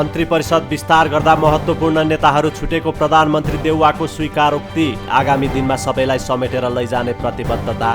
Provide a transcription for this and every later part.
मन्त्री परिषद विस्तार गर्दा महत्त्वपूर्ण नेताहरू छुटेको प्रधानमन्त्री देउवाको स्वीकारोक्ति। आगामी दिनमा सबैलाई समेटेर लैजाने प्रतिबद्धता।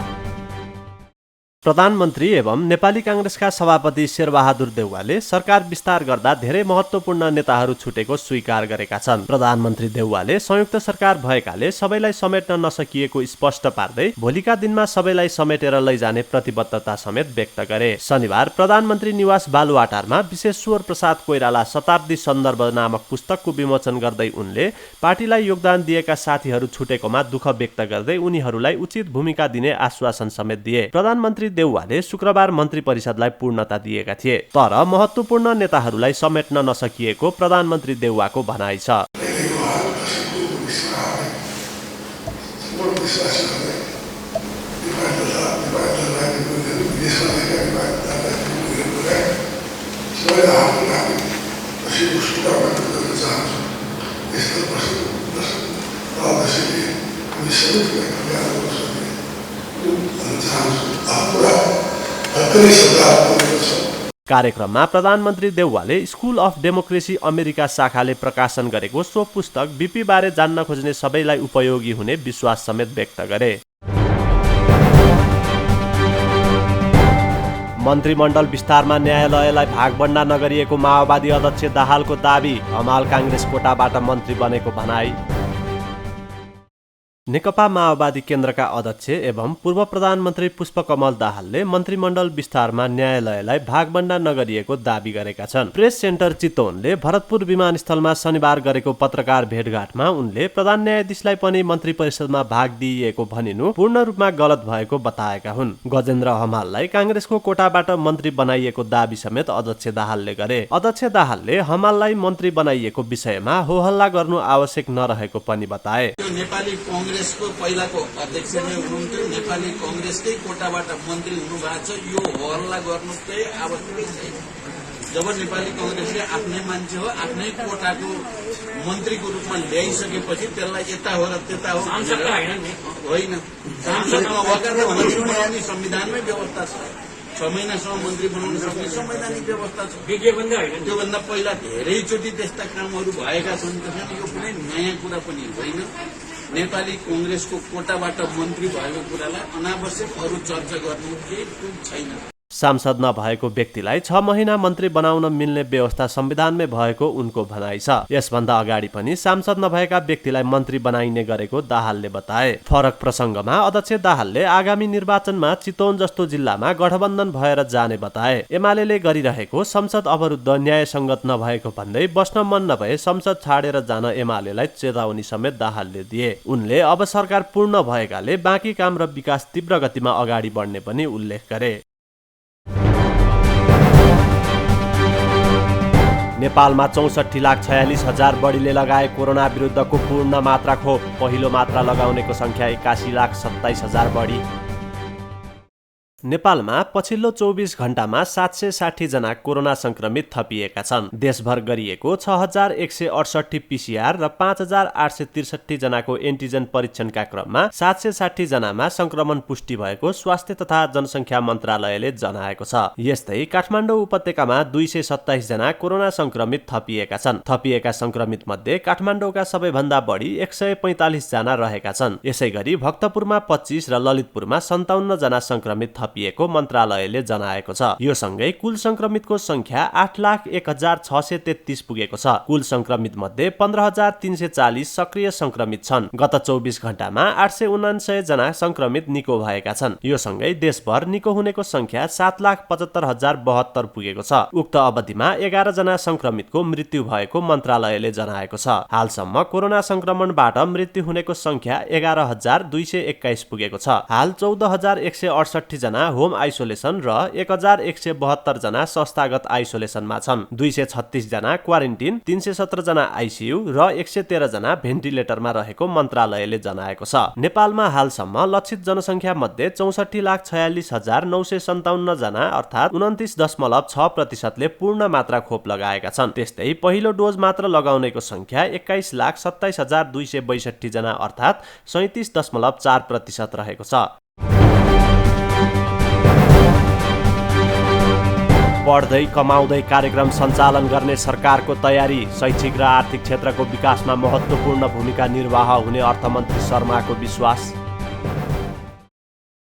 प्रधानमन्त्री एवं नेपाली काङ्ग्रेसका सभापति शेरबहादुर देउवाले सरकार विस्तार गर्दा धेरै महत्त्वपूर्ण नेताहरू छुटेको स्वीकार गरेका छन्। प्रधानमन्त्री देउवाले संयुक्त सरकार भएकाले सबैलाई समेट्न नसकिएको स्पष्ट पार्दै भोलिका दिनमा सबैलाई समेटेर लैजाने प्रतिबद्धता समेत व्यक्त गरे। शनिबार प्रधानमन्त्री निवास बालुवाटारमा विश्वेश्वर प्रसाद कोइराला शताब्दी सन्दर्भ नामक पुस्तकको विमोचन गर्दै उनले पार्टीलाई योगदान दिएका साथीहरू छुटेकोमा दुःख व्यक्त गर्दै उनीहरूलाई उचित भूमिका दिने आश्वासन समेत दिए। प्रधानमन्त्री देउवाले शुक्रबार मन्त्री परिषदलाई पूर्णता दिएका थिए, तर महत्त्वपूर्ण नेताहरूलाई समेट्न नसकिएको प्रधानमन्त्री देउवाको भनाइ छ। कार्यक्रममा प्रधानमन्त्री देउवाले स्कुल अफ डेमोक्रेसी अमेरिका शाखाले प्रकाशन गरेको सो पुस्तक बीपी बारे जान्न खोज्ने सबैलाई उपयोगी हुने विश्वास समेत व्यक्त गरे। मन्त्रीमण्डल विस्तारमा न्यायालयलाई भागभण्डा नगरिएको माओवादी अध्यक्ष दाहालको दाबी। हमाल काङ्ग्रेस कोटाबाट मन्त्री बनेको भनाई। नेकपा माओवादी केन्द्रका अध्यक्ष एवं पूर्व प्रधानमन्त्री पुष्पकमल दाहालले मन्त्रीमण्डल विस्तारमा न्यायालयलाई भागभण्डा नगरिएको दाबी गरेका छन्। प्रेस सेन्टर चितवनले भरतपुर विमानस्थलमा शनिबार गरेको पत्रकार भेटघाटमा उनले प्रधान न्यायाधीशलाई पनि मन्त्री परिषदमा भाग दिइएको भनिनु पूर्ण रूपमा गलत भएको बताएका हुन्। गजेन्द्र हमाललाई काङ्ग्रेसको कोटाबाट मन्त्री बनाइएको दाबी समेत अध्यक्ष दाहालले गरे। अध्यक्ष दाहालले हमाललाई मन्त्री बनाइएको विषयमा होहल्ला गर्नु आवश्यक नरहेको पनि बताए। कांग्रेसको पहिलाको अध्यक्ष नै हुनुहुन्थ्यो, नेपाली कांग्रेसकै कोटाबाट मन्त्री हुनुभएको छ। यो हल्ला गर्नु चाहिँ आवश्यकै छैन। जब नेपाली कांग्रेसले आफ्नै मान्छे हो आफ्नै कोटाको मन्त्रीको रूपमा ल्याइसकेपछि त्यसलाई यता हो र त्यता हो होइन। सांसद नभएका मन्त्री बनाउने संविधानमै व्यवस्था छ। 6 महिनासम्म मन्त्री बनाउन सक्ने संवैधानिक व्यवस्था छ। त्योभन्दा पहिला धेरैचोटि त्यस्ता कामहरू भएका छन्। यो कुनै नयाँ कुरा पनि होइन। नेपाली कांग्रेसको कोटाबाट मन्त्री भएको कुरालाई अनावश्यक अरू चर्चा गर्नु केही तुक छैन। सांसद नभएको व्यक्तिलाई 6 महिना मन्त्री बनाउन मिल्ने व्यवस्था संविधानमै भएको उनको भनाइ छ। यसभन्दा अगाडि पनि सांसद नभएका व्यक्तिलाई मन्त्री बनाइने गरेको दाहालले बताए। फरक प्रसंगमा अध्यक्ष दाहालले आगामी निर्वाचनमा चितवन जस्तो जिल्लामा गठबन्धन भएर जाने बताए। एमालेले गरिरहेको संसद अवरुद्ध न्यायसङ्गत नभएको भन्दै बस्न मन नभए संसद छाडेर जान एमालेलाई चेतावनी समेत दाहालले दिए। उनले अब सरकार पूर्ण भएकाले बाँकी काम र विकास तीव्र गतिमा अगाडि बढ्ने पनि उल्लेख गरे। नेपालमा 64,46,000 बढीले लगाए कोरोना विरुद्धको पूर्ण मात्रा खोप। पहिलो मात्रा लगाउनेको संख्या 81,27,000 बढी। नेपालमा पछिल्लो 24 घण्टामा 760 जना कोरोना संक्रमित थपिएका छन्। देशभर गरिएको 6,168 पीसीआर र 5,863 जनाको एन्टिजन परीक्षणका क्रममा 760 जनामा संक्रमण पुष्टि भएको स्वास्थ्य तथा जनसङ्ख्या मन्त्रालयले जनाएको छ। यस्तै काठमाडौँ उपत्यकामा 227 जना कोरोना संक्रमित थपिएका छन्। थपिएका संक्रमित मध्ये काठमाडौँका सबैभन्दा बढी 145 जना रहेका छन्। यसैगरी भक्तपुरमा 25 र ललितपुरमा 57 जना संक्रमित थपिएको मन्त्रालयले जनाएको छ। यो सँगै कुल संक्रमितको संख्या 8,01,633 पुगेको छ। कुल संक्रमित मध्ये 15,340 सक्रिय संक्रमित छन्। गत 24 घण्टामा 879 जना संक्रमित निको भएका छन्। यो सँगै देशभर निको हुनेको संख्या 7,75,072 पुगेको छ। उक्त अवधिमा 11 जना संक्रमितको मृत्यु भएको मन्त्रालयले जनाएको छ। हालसम्म कोरोना संक्रमणबाट मृत्यु हुनेको संख्या 11,221 पुगेको छ। हाल 14,168 जना होम आइसोलेसन र 1,172 जना संस्थागत आइसोलेसनमा छन्। 236 जना क्वारेन्टिन, 317 जना आइसियु र 113 जना भेन्टिलेटरमा रहेको मन्त्रालयले जनाएको छ। नेपालमा हालसम्म लक्षित जनसङ्ख्या मध्ये 64,46,957 जना अर्थात् 29.6% ले पूर्ण मात्रा खोप लगाएका छन्। त्यस्तै पहिलो डोज मात्र लगाउनेको संख्या 21,27,262 जना अर्थात् 37.4% रहेको छ। पढ्दै कमाउँदै कार्यक्रम सञ्चालन गर्ने सरकारको तयारी, शैक्षिक र आर्थिक क्षेत्रको विकासमा महत्त्वपूर्ण भूमिका निर्वाह हुने अर्थमन्त्री शर्माको विश्वास।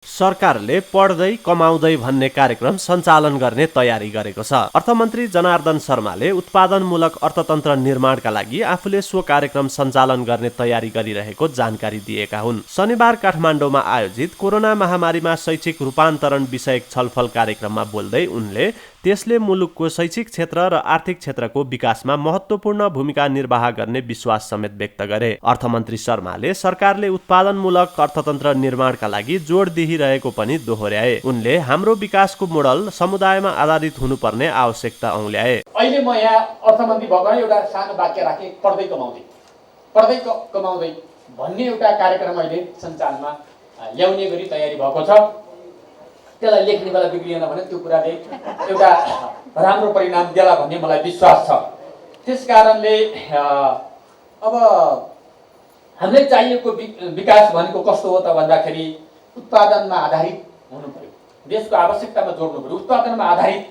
सरकारले पढ्दै कमाउँदै भन्ने कार्यक्रम सञ्चालन गर्ने तयारी गरेको छ। अर्थमन्त्री जनार्दन शर्माले उत्पादनमूलक अर्थतन्त्र निर्माणका लागि आफूले सो कार्यक्रम सञ्चालन गर्ने तयारी गरिरहेको जानकारी दिएका हुन्। शनिबार काठमाडौँमा आयोजित कोरोना महामारीमा शैक्षिक रूपान्तरण विषयक छलफल कार्यक्रममा बोल्दै उनले त्यसले मुलुकको शैक्षिक क्षेत्र र आर्थिक क्षेत्रको विकासमा महत्त्वपूर्ण भूमिका निर्वाह गर्ने विश्वास समेत व्यक्त गरे। अर्थमन्त्री शर्माले सरकारले उत्पादनमूलक अर्थतन्त्र निर्माणका लागि जोड दिइरहेको पनि दोहोर्याए। उनले हाम्रो विकासको मोडल समुदायमा आधारित हुनुपर्ने आवश्यकता औल्याए। अहिले म यहाँ अर्थमन्त्री भएको एउटा सानो वाक्य राखेँ, पढ्दै कमाउँदै भन्ने एउटा कार्यक्रम अहिले सञ्चालनमा ल्याउने गरी तयारी भएको छ। त्यसलाई लेख्ने बेला बिग्रिएन भने त्यो कुराले एउटा राम्रो परिणाम देला भन्ने मलाई विश्वास छ। त्यस कारणले अब हामीलाई चाहिएको विकास भनेको कस्तो हो त भन्दाखेरि उत्पादनमा आधारित हुनु पर्यो, देशको आवश्यकतामा जोड्नु पर्यो, उत्पादनमा आधारित,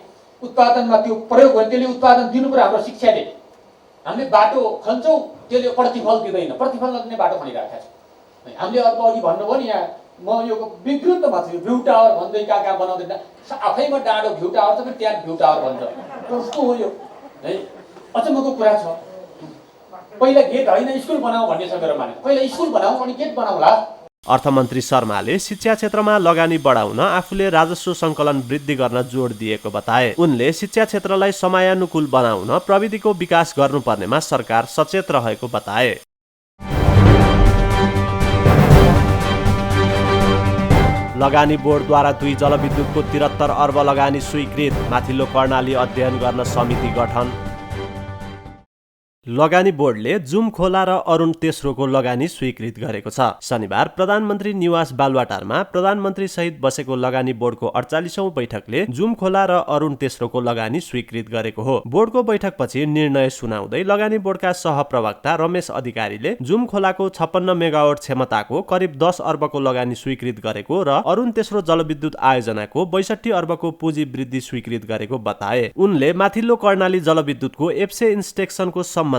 उत्पादनमा त्यो प्रयोग गर्ने, त्यसले उत्पादन दिनु पर्यो। हाम्रो शिक्षाले हामीले बाटो खन्छौँ, त्यसले प्रतिफल दिँदैन, प्रतिफल नदिने बाटो खनिरहेका छौँ। हामीले अर्को अघि भन्नुभयो नि, यहाँ म यो विकृतमा छु, भ्यू टावर भन्दै कहाँ बनाउँदैन, आफैमा डाँडो भ्यू टावर छ, फेरि त्यहाँ भ्यू टावर भन्छ, कस्तो हो यो है? अचम्मको कुरा छ। पहिला गेट होइन स्कुल बनाऊ भन्ने छ मेरो माने, पहिला स्कुल बनाऊ अनि गेट बनाउला। अर्थमन्त्री शर्माले शिक्षा क्षेत्रमा लगानी बढाउन आफूले राजस्व सङ्कलन वृद्धि गर्न जोड दिएको बताए। उनले शिक्षा क्षेत्रलाई समयानुकूल बनाउन प्रविधिको विकास गर्नुपर्नेमा सरकार सचेत रहेको बताए। लगानी बोर्डद्वारा 2 जलविद्युतको 73 अर्ब लगानी स्वीकृत, माथिल्लो कर्णाली अध्ययन गर्न समिति गठन। लगानी बोर्डले जुम खोला र अरुण तेस्रोको लगानी स्वीकृत गरेको छ। शनिबार प्रधानमन्त्री निवास बालुवाटारमा प्रधानमन्त्री सहित बसेको लगानी बोर्डको 48औं बैठकले जुम खोला र अरुण तेस्रोको लगानी स्वीकृत गरेको हो। बोर्डको बैठकपछि निर्णय सुनाउँदै लगानी बोर्डका सहप्रवक्ता रमेश अधिकारीले जुम खोलाको 56 मेगावाट क्षमताको करिब 10 अर्बको लगानी स्वीकृत गरेको र अरुण तेस्रो जलविद्युत आयोजनाको 62 अर्बको पुँजी वृद्धि स्वीकृत गरेको बताए। उनले माथिल्लो कर्णाली जलविद्युतको एप्से इन्स्पेक्सनको सम्बन्धमा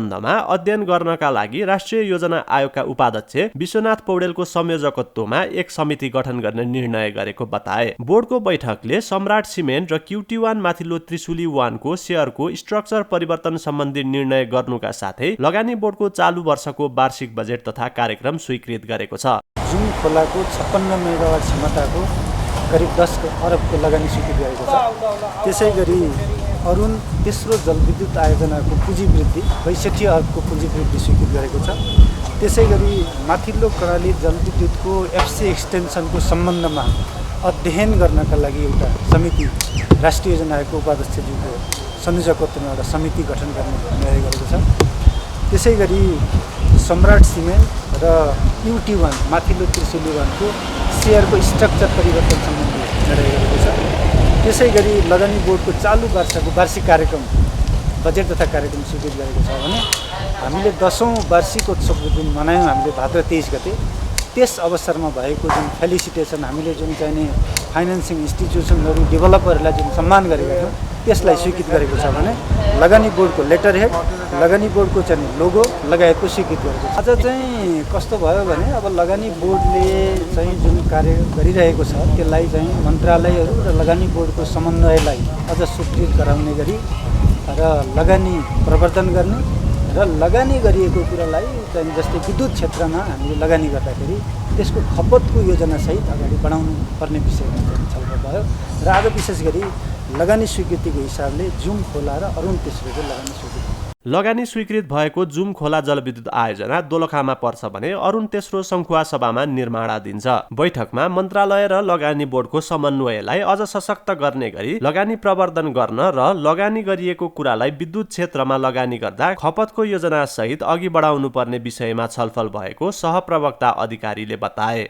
अध्ययन गर्नका लागि राष्ट्रिय योजना आयोगका उपाध्यक्ष विश्वनाथ पौडेलको संयोजकत्वमा एक समिति गठन गर्ने निर्णय गरेको बताए। बोर्डको बैठकले सम्राट सिमेन्ट र क्युटी1 माथिल्लो त्रिशुली 1 को शेयरको स्ट्रक्चर परिवर्तन सम्बन्धी निर्णय गर्नुका साथै लगानी बोर्डको चालु वर्षको वार्षिक बजेट तथा कार्यक्रम स्वीकृत गरेको छ। जुम खोलाको 56 मेगावाट क्षमताको करिब 10 अर्बको लगानी स्वीकृत गरेको छ। त्यसै गरी अरुण तेस्रो जलविद्युत आयोजनाको पुँजी वृद्धि 62 अर्बको पुँजी वृद्धि स्वीकृत गरेको छ। त्यसै गरी माथिल्लो कर्णाली जलविद्युतको एफसी एक्सटेन्सनको सम्बन्धमा अध्ययन गर्नका लागि एउटा समिति राष्ट्रिय योजना आयोगको उपाध्यक्षज्यूको संयोजकत्वमा एउटा समिति गठन गर्ने निर्णय गरेको छ। त्यसै गरी सम्राट सिमेन्ट र क्युटी1 माथिल्लो त्रिशुली 1 को शेयरको स्ट्रक्चर परिवर्तन सम्बन्धी निर्णय गरेको छ। त्यसै गरी लगानी बोर्डको चालु वर्षको वार्षिक कार्यक्रम बजेट तथा कार्यक्रम स्वीकृत गरेको छ भने हामीले 10औं वार्षिकोत्सवको जुन मनायौँ हामीले भाद्र 23 गते, त्यस अवसरमा भएको जुन फेलिसिटेसन, हामीले जुन चाहिने फाइनेन्सिङ इन्स्टिट्युसनहरू डेभलपरहरूलाई जुन सम्मान गरेका थियौँ त्यसलाई स्वीकृत गरेको छ भने लगानी बोर्डको लेटर हेड, लगानी बोर्डको चाहिँ लोगो लगायतको स्वीकृत गरेको छ। आज चाहिँ कस्तो भयो भने अब लगानी बोर्डले चाहिँ जुन कार्य गरिरहेको छ त्यसलाई चाहिँ मन्त्रालयहरू र लगानी बोर्डको समन्वयलाई अझ सुदृढ गराउने गरी र लगानी प्रवर्धन गर्ने र लगानी गरिएको कुरालाई चाहिँ जस्तै विद्युत क्षेत्रमा हामीले लगानी गर्दाखेरि त्यसको खपतको योजनासहित अगाडि बढाउनु पर्ने विषयमा छलफल भयो। र आज विशेष गरी लगानी स्वीकृतिको हिसाबले जुम खोला र अरुण तेस्रोको लगानी स्वीकृति। लगानी स्वीकृत भएको जुम खोला जलविद्युत आयोजना दोलखामा पर्छ भने अरुण तेस्रो सङ्खुवा सभामा निर्माणाधीन छ। बैठकमा मन्त्रालय र लगानी बोर्डको समन्वयलाई अझ सशक्त गर्ने गरी लगानी प्रवर्धन गर्न र लगानी गरिएको कुरालाई विद्युत क्षेत्रमा लगानी गर्दा खपतको योजना सहित अघि बढाउनु पर्ने विषयमा छलफल भएको सहप्रवक्ता अधिकारीले बताए।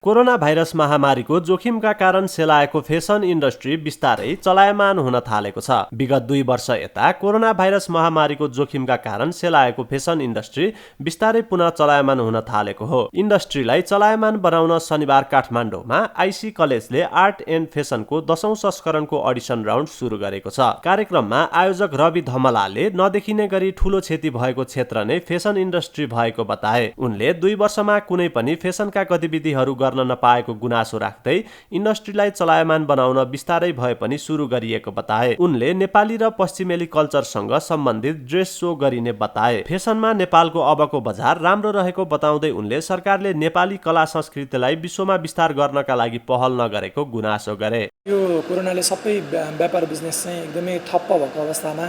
कोरोना भाइरस महामारीको जोखिमका कारण सेलाएको फेसन इन्डस्ट्री बिस्तारै चलायमान हुन थालेको छ। विगत 2 वर्ष यता कोरोना भाइरस महामारीको जोखिमका कारण सेलाएको फेसन इन्डस्ट्री बिस्तारै पुनः चलायमान हुन थालेको हो। इन्डस्ट्रीलाई चलायमान बनाउन शनिबार काठमाडौँमा आइसी कलेजले आर्ट एन्ड फेसनको 10औं संस्करणको अडिसन राउन्ड सुरु गरेको छ। कार्यक्रममा आयोजक रवि धमलाले नदेखिने गरी ठूलो क्षति भएको क्षेत्र नै फेसन इन्डस्ट्री भएको बताए। उनले 2 वर्षमा कुनै पनि फेसनका गतिविधिहरू गर्न नपाएको गुनासो राख्दै इन्डस्ट्रीलाई चलायमान बनाउन बिस्तारै भए पनि सुरु गरिएको बताए। उनले नेपाली र पश्चिमेली कल्चरसँग सम्बन्धित ड्रेस सो गरिने बताए। फेसनमा नेपालको अबको बजार राम्रो रहेको बताउँदै उनले सरकारले नेपाली कला संस्कृतिलाई विश्वमा विस्तार गर्नका लागि पहल नगरेको गुनासो गरे। यो कोरोनाले सबै व्यापार बिजनेस चाहिँ एकदमै ठप्प भएको अवस्थामा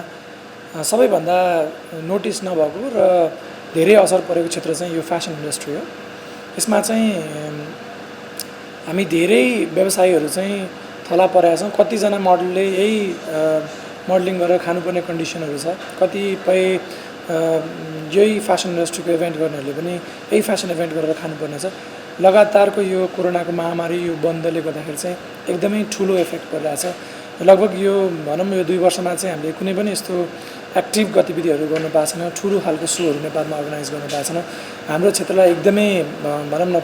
सबैभन्दा नोटिस नभएको र धेरै असर परेको क्षेत्र चाहिँ यो फेसन इन्डस्ट्री हो। यसमा चाहिँ हामी धेरै व्यवसायीहरू चाहिँ थला परेका छौँ। कतिजना मोडलले यही मोडलिङ गरेर खानुपर्ने कन्डिसनहरू छ। कतिपय यही फेसन इन्डस्ट्रीको इभेन्ट गर्नेहरूले पनि यही फेसन इभेन्ट गरेर खानुपर्ने छ। लगातारको यो कोरोनाको महामारी यो बन्दले गर्दाखेरि चाहिँ एकदमै ठुलो इफेक्ट परिरहेछ। लगभग यो भनौँ यो 2 वर्षमा चाहिँ हामीले कुनै पनि यस्तो एक्टिभ गतिविधिहरू गर्नु पाएको छैन। ठुलो खालको सोहरू नेपालमा अर्गनाइज गर्नु पाएको छैन। हाम्रो क्षेत्रलाई एकदमै भनौँ न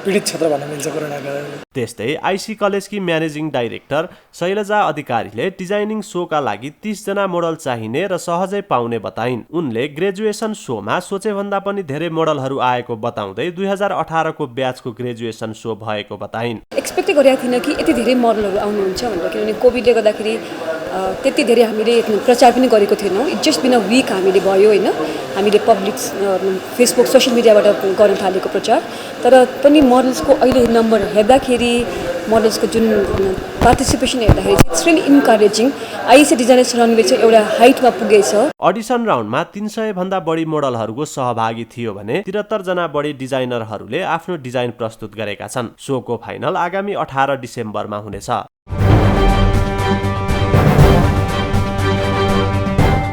पीडित क्षेत्र भन्न मिल्छ कोरोनाको कारणले। त्यस्तै आइसी कलेजकी म्यानेजिङ डाइरेक्टर शैलजा अधिकारीले डिजाइनिङ सोका लागि 30 जना मोडल चाहिने र सहजै पाउने बताइन्। उनले ग्रेजुएसन सोमा सोचेभन्दा पनि धेरै मोडलहरू आएको बताउँदै 2018 को ब्याचको ग्रेजुएसन सो भएको बताइन्। एक्सपेक्टै गरेको थिएन कि यति धेरै मोडलहरू आउनुहुन्छ भनेर, किनभने कोभिडले गर्दाखेरि त्यति धेरै हामीले प्रचार पनि गरेको थिएनौँ। It just been a week हामीले भयो होइन, हामीले पब्लिक फेसबुक सोसियल मिडियाबाट गर्न थालेको प्रचार। तर पनि मोडल्सको अहिले नम्बर हेर्दाखेरि मोडल्सको जुन पार्टिसिपेसन हेर्दाखेरि इट्स रियली इन्करेजिङ। आइसी डिजाइनर्स रनवे चाहिँ एउटा हाइटमा पुगेछ। अडिसन राउन्डमा 300 भन्दा बढी मोडलहरूको सहभागी थियो भने 73 जना बढी डिजाइनरहरूले आफ्नो डिजाइन प्रस्तुत गरेका छन्। सोको फाइनल आगामी 18 डिसेम्बरमा हुनेछ।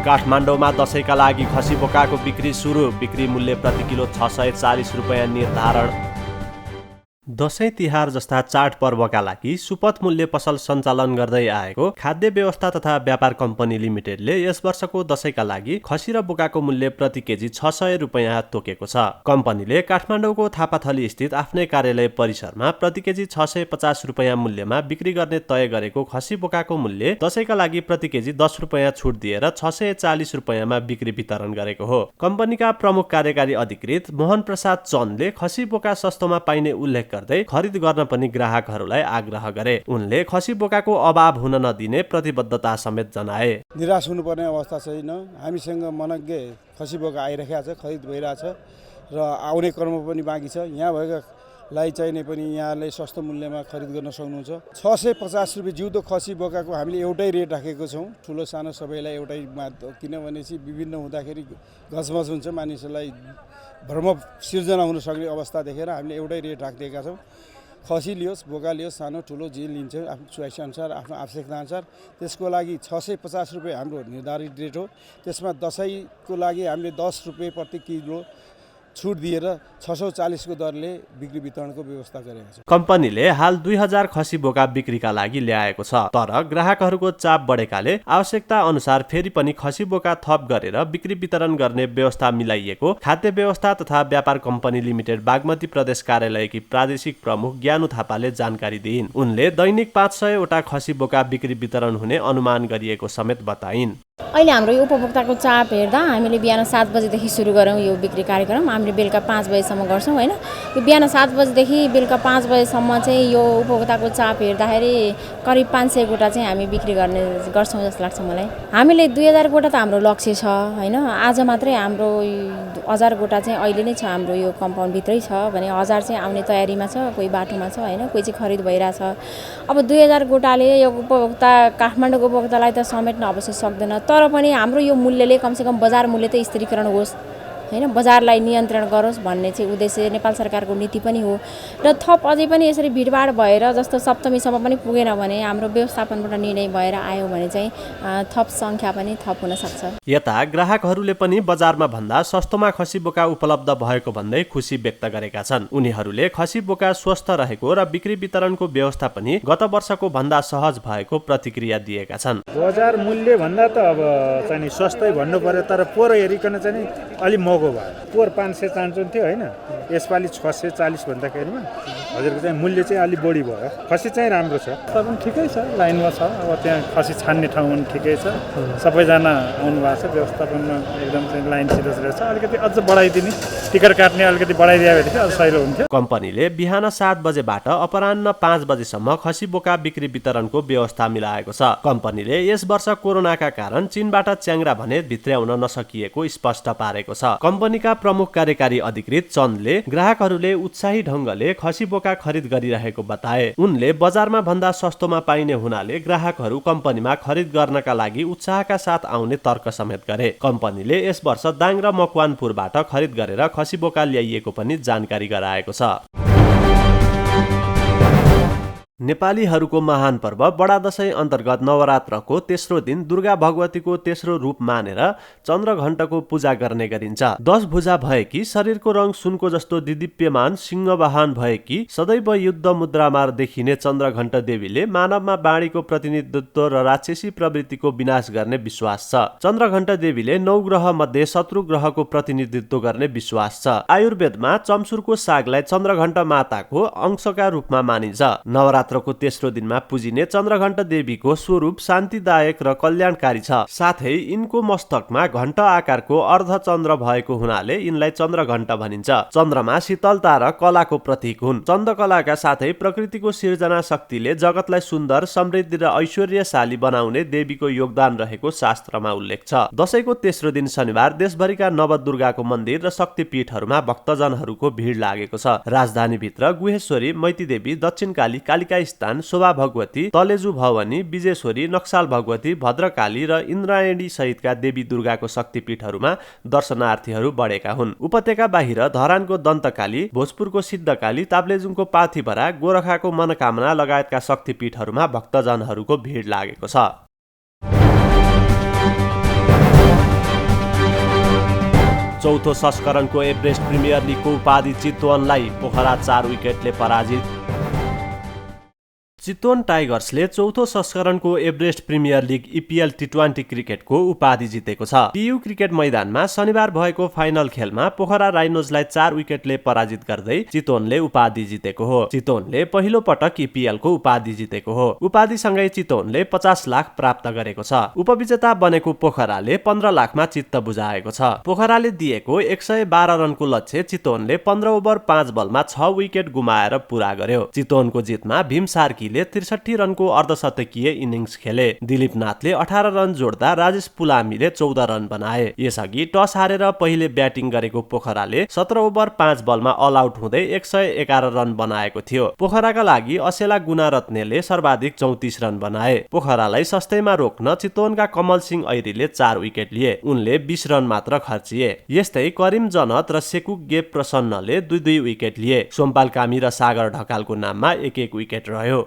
काठमाडौँमा दशैंका लागि खसी बोकाको बिक्री सुरु। बिक्री मूल्य प्रति किलो 640 रुपैयाँ निर्धारण। दशैं तिहार जस्ता चाडपर्वका लागि सुपथ मूल्य पसल सञ्चालन गर्दै आएको खाद्य व्यवस्था तथा व्यापार कम्पनी लिमिटेडले यस वर्षको दशैंका लागि खसी र बोकाको मूल्य प्रति केजी 600 रुपैयाँ तोकेको छ। कम्पनीले काठमाडौँको थापाथली स्थित आफ्नै कार्यालय परिसरमा प्रति केजी 650 रुपैयाँ मूल्यमा बिक्री गर्ने तय गरेको खसी बोकाको मूल्य दशैंका लागि प्रति केजी 10 रुपैयाँ छुट दिएर 640 रुपैयाँमा बिक्री वितरण गरेको हो। कम्पनीका प्रमुख कार्यकारी अधिकृत मोहन प्रसाद चन्दले खसी बोका सस्तोमा पाइने उल्लेख गर्दै खरिद गर्न पनि ग्राहकहरूलाई आग्रह गरे। उनले खसी बोकाको अभाव हुन नदिने प्रतिबद्धता समेत जनाए। निराश हुनुपर्ने अवस्था छैन। हामीसँग मनग्गे खसी बोका आइरहेको छ, खरिद भइरहेछ र आउने क्रम पनि बाँकी छ। यहाँ भएकालाई चाहिने पनि यहाँले सस्तो मूल्यमा खरिद गर्न सक्नुहुन्छ। 650 रुपियाँ जिउँदो खसी बोकाको हामीले एउटै रेट राखेको छौँ। ठुलो सानो सबैलाई एउटैमा, किनभने चाहिँ विभिन्न हुँदाखेरि घचमच हुन्छ, मानिसहरूलाई भ्रम सिर्जना हुन सक्ने अवस्था देखेर हामीले एउटै रेट राखिदिएका छौँ। खसी लियोस्, बोका लियोस्, सानो ठुलो जे लिन्छ आफ्नो चोइस अनुसार, आफ्नो आवश्यकता अनुसार। त्यसको लागि 650 रुपियाँ हाम्रो निर्धारित रेट हो। त्यसमा दशैंको लागि हामीले 10 रुपियाँ प्रति किलो छुट दिएर 640 को दरले बिक्री वितरणको व्यवस्था गरेको छ। कम्पनीले हाल 2000 खसी बोका बिक्रीका लागि ल्याएको छ। तर ग्राहकहरूको चाप बढेकाले आवश्यकता अनुसार फेरि पनि खसी बोका थप गरेर बिक्री वितरण गर्ने व्यवस्था मिलाइएको खाद्य व्यवस्था तथा व्यापार कम्पनी लिमिटेड बागमती प्रदेश कार्यालयकी प्रादेशिक प्रमुख ज्ञानु थापाले जानकारी दिइन्। उनले दैनिक 500 वटा खसी बोका बिक्री वितरण हुने अनुमान गरिएको समेत बताइन्। अहिले हाम्रो यो उपभोक्ताको चाप हेर्दा हामीले बिहान 7 बजेदेखि सुरु गरौँ यो बिक्री कार्यक्रम। हामीले बेलुका 5 बजेसम्म गर्छौँ होइन। यो बिहान 7 बजेदेखि बेलुका 5 बजेसम्म चाहिँ यो उपभोक्ताको चाप हेर्दाखेरि करिब 500 गोटा चाहिँ हामी बिक्री गर्छौँ जस्तो लाग्छ मलाई। हामीले 2000 गोटा त हाम्रो लक्ष्य छ होइन। आज मात्रै हाम्रो 1000 गोटा चाहिँ अहिले नै छ हाम्रो यो कम्पाउन्डभित्रै छ भने 1000 चाहिँ आउने तयारीमा छ, कोही बाटोमा छ होइन, कोही चाहिँ खरिद भइरहेछ। अब 2000 गोटाले यो उपभोक्ता काठमाडौँको उपभोक्तालाई त समेट्न अवश्य सक्दैन। तर पनि हाम्रो यो मूल्यले कमसेकम बजार मूल्य त स्थिरीकरण होस् होइन बजारलाई नियन्त्रण गरोस् भन्ने चाहिँ उद्देश्य नेपाल सरकारको नीति पनि हो र थप अझै पनि यसरी भिडभाड भएर जस्तो सप्तमीसम्म पनि पुगेन भने हाम्रो व्यवस्थापनबाट निर्णय भएर आयो भने चाहिँ थप सङ्ख्या पनि थप हुन सक्छ। यता ग्राहकहरूले पनि बजारमा भन्दा सस्तोमा खसी बोका उपलब्ध भएको भन्दै खुसी व्यक्त गरेका छन्। उनीहरूले खसी बोका स्वस्थ रहेको र बिक्री वितरणको व्यवस्था पनि गत वर्षको भन्दा सहज भएको प्रतिक्रिया दिएका छन्। बजार मूल्य भन्दा त अब चाहिँ सस्तै भन्नु पर्यो, तर पोहोर हेरिकन चाहिँ अलि महँगो भयो। पोहोर 500 चान्चुन्थ्यो होइन, यसपालि 640 भन्दाखेरिमा हजुरको चाहिँ मूल्य चाहिँ अलि बढी भयो। खसी चाहिँ राम्रो छ, पनि ठिकै छ, लाइनमा छ। अब त्यहाँ खसी छान्ने ठाउँ पनि ठिकै छ, सबैजना आउनु भएको छ, व्यवस्थापनमा एकदम चाहिँ लाइन सिरियस रहेछ। अलिकति अझ बढाइदिने, टिकट काट्ने अलिकति बढाइदिए भएदेखि अझ सजिलो हुन्थ्यो। कम्पनीले बिहान 7 बजेबाट अपराह्न 5 बजेसम्म खसी बोका बिक्री वितरणको व्यवस्था मिलाएको छ। कम्पनीले यस वर्ष कोरोनाका कारण चीनबाट च्याङ्रा भने भित्र्याउन नसकिएको स्पष्ट पारेको छ। कम्पनीका प्रमुख कार्यकारी अधिकृत चन्दले ग्राहकहरूले उत्साही ढङ्गले खसी बोका खरिद गरिरहेको बताए। उनले बजारमा भन्दा सस्तोमा पाइने हुनाले ग्राहकहरू कम्पनीमा खरिद गर्नका लागि उत्साहका साथ आउने तर्क समेत गरे। कम्पनीले यस वर्ष दाङ र मकवानपुरबाट खरिद गरेर खसी बोका ल्याइएको पनि जानकारी गराएको छ। नेपालीहरूको महान पर्व बडा दशैं अन्तर्गत नवरात्रको तेस्रो दिन दुर्गा भगवतीको तेस्रो रूप मानेर चन्द्रघण्टको पूजा गर्ने गरिन्छ। 10 भुजा भएकी, शरीरको रङ सुनको जस्तो दिदीप्यमान, सिंहवाहन भएकी, सदैव युद्ध मुद्रामा देखिने चन्द्रघण्ट देवीले मानवमा बाणीको प्रतिनिधित्व र राक्षसी प्रवृत्तिको विनाश गर्ने विश्वास छ। चन्द्रघण्ट देवीले 9 ग्रह मध्ये शत्रु ग्रहको प्रतिनिधित्व गर्ने विश्वास छ। आयुर्वेदमा चम्सुरको सागलाई चन्द्रघण्ट माताको अंशका रूपमा मानिन्छ। नवरात्रको तेस्रो दिनमा पुजिने चन्द्रघण्ट देवीको स्वरूप शान्तिदायक र कल्याणकारी छ। साथै यिनको मस्तकमा घण्ट आकारको अर्धचन्द्र भएको हुनाले यिनलाई चन्द्रघण्ट भनिन्छ। चन्द्रमा शीतलता र कलाको प्रतीक हुन्। चन्द्रकलाका साथै प्रकृतिको सिर्जना शक्तिले जगतलाई सुन्दर, समृद्धि र ऐश्वर्यशाली बनाउने देवीको योगदान रहेको शास्त्रमा उल्लेख छ। दशैंको तेस्रो दिन शनिबार देशभरिका नवदुर्गाको मन्दिर र शक्तिपीठहरूमा भक्तजनहरूको भिड लागेको छ। राजधानीभित्र गुहेश्वरी, मैतीदेवी, दक्षिणकाली, कालिका स्थान, शोभा भगवती, तलेजु भवानी, विजेश्वरी, नक्साल भगवती, भद्रकाली र इन्द्रायणी सहितका देवी दुर्गाको शक्तिपीठहरूमा दर्शनार्थीहरू बढेका हुन्। उपत्यका बाहिर धरानको दन्तकाली, भोजपुरको सिद्धकाली, ताप्लेजुङको पार्थिभरा, गोरखाको मनोकामना लगायतका शक्तिपीठहरूमा भक्तजनहरूको भिड लागेको छ। चौथो संस्करणको एभरेस्ट प्रिमियर लिगको उपाधि चितवनलाई पोखरा 4 विकेटले पराजित। चितवन टाइगर्सले चौथो संस्करणको Everest premier league EPL T20 क्रिकेटको उपाधि जितेको छ। टियु क्रिकेट मैदानमा शनिबार भएको फाइनल खेलमा पोखरा राइनोजलाई 4 विकेटले पराजित गर्दै चितवनले उपाधि जितेको हो। चितवनले पहिलो पटक EPL को उपाधि जितेको हो। उपाधिसँगै चितवनले 50 लाख प्राप्त गरेको छ। उपविजेता बनेको पोखराले 15 लाखमा चित्त बुझाएको छ। पोखराले दिएको 112 रनको लक्ष्य चितवनले 15 ओभर 5 बलमा 6 विकेट गुमाएर पूरा गर्यो। चितवनको जितमा भीम सार्कीले 63 रनको अर्धशतकीय इनिङ्स खेले। दिलीप नाथले 18 रन जोड्दा राजेश पुलामीले 14 रन बनाए। यसअघि टस हारेर पहिले ब्याटिङ गरेको पोखराले 17 ओभर 5 बलमा अल आउट हुँदै 111 रन बनाएको थियो। पोखराका लागि असेला गुणारत्नेले सर्वाधिक 34 रन बनाए। पोखरालाई सस्तैमा रोक्न चितवनका कमल सिंह ऐरीले 4 विकेट लिए। उनले 20 रन मात्र खर्चिए। यस्तै करिम जनत र सेकुक गेप प्रसन्नले 2-2 विकेट लिए। सोमपाल कामी र सागर ढकालको नाममा 1-1 विकेट रह्यो।